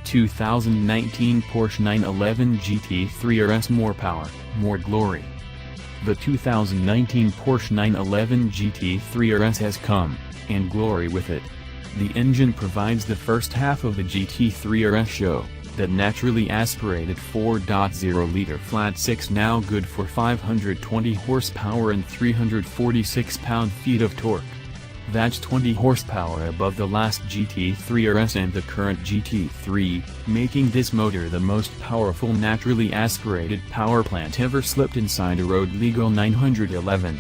2019 Porsche 911 GT3 RS More power, more glory. The 2019 Porsche 911 GT3 RS has come, and glory with it. The engine provides the first half of the GT3 RS show, that naturally aspirated 4.0-liter flat-six, now good for 520 horsepower and 346 pound-feet of torque. That's 20 horsepower above the last GT3 RS and the current GT3, making this motor the most powerful naturally aspirated powerplant ever slipped inside a road-legal 911.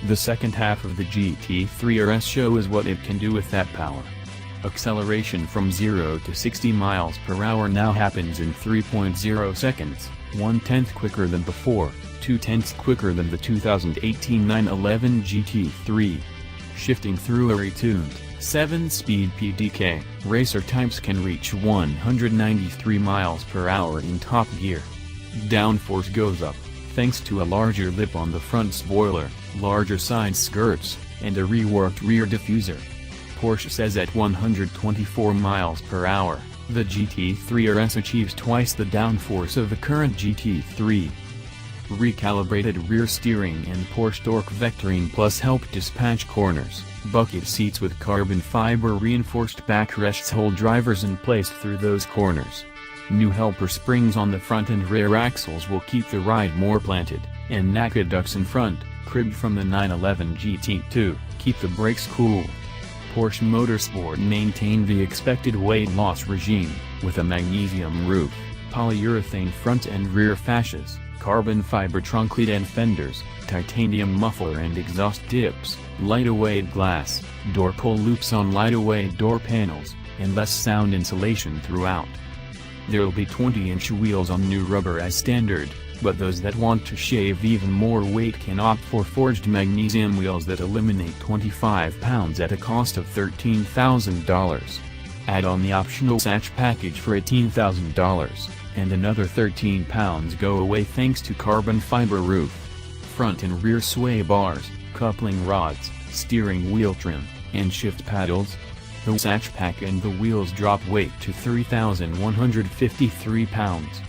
The second half of the GT3 RS show is what it can do with that power. Acceleration from 0 to 60 miles per hour now happens in 3.0 seconds, 1/10 quicker than before, 2/10 quicker than the 2018 911 GT3. Shifting through a retuned, 7-speed PDK, racer types can reach 193 miles per hour in top gear. Downforce goes up, thanks to a larger lip on the front spoiler, larger side skirts, and a reworked rear diffuser. Porsche says at 124 miles per hour, the GT3 RS achieves twice the downforce of the current GT3. Recalibrated rear steering and Porsche Torque Vectoring Plus help dispatch corners. Bucket seats with carbon fiber reinforced backrests hold drivers in place through those corners. New helper springs on the front and rear axles will keep the ride more planted, and NACA ducts in front, cribbed from the 911 GT2, keep the brakes cool. Porsche Motorsport maintained the expected weight loss regime, with a magnesium roof, polyurethane front and rear fascias, carbon fiber trunk lid and fenders, titanium muffler and exhaust tips, light-weight glass, door pull loops on light-weight door panels, and less sound insulation throughout. There'll be 20-inch wheels on new rubber as standard, but those that want to shave even more weight can opt for forged magnesium wheels that eliminate 25 pounds at a cost of $13,000. Add on the optional satch package for $18,000, and another 13 pounds go away thanks to carbon fiber roof, front and rear sway bars, coupling rods, steering wheel trim, and shift paddles. The satch pack and the wheels drop weight to 3,153 pounds.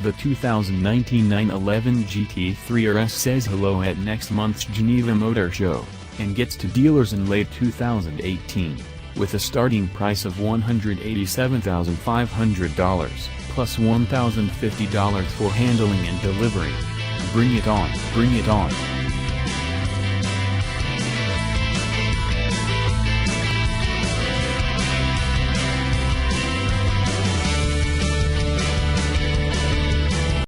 The 2019 911 GT3 RS says hello at next month's Geneva Motor Show, and gets to dealers in late 2018, with a starting price of $187,500, plus $1,050 for handling and delivery. Bring it on, bring it on.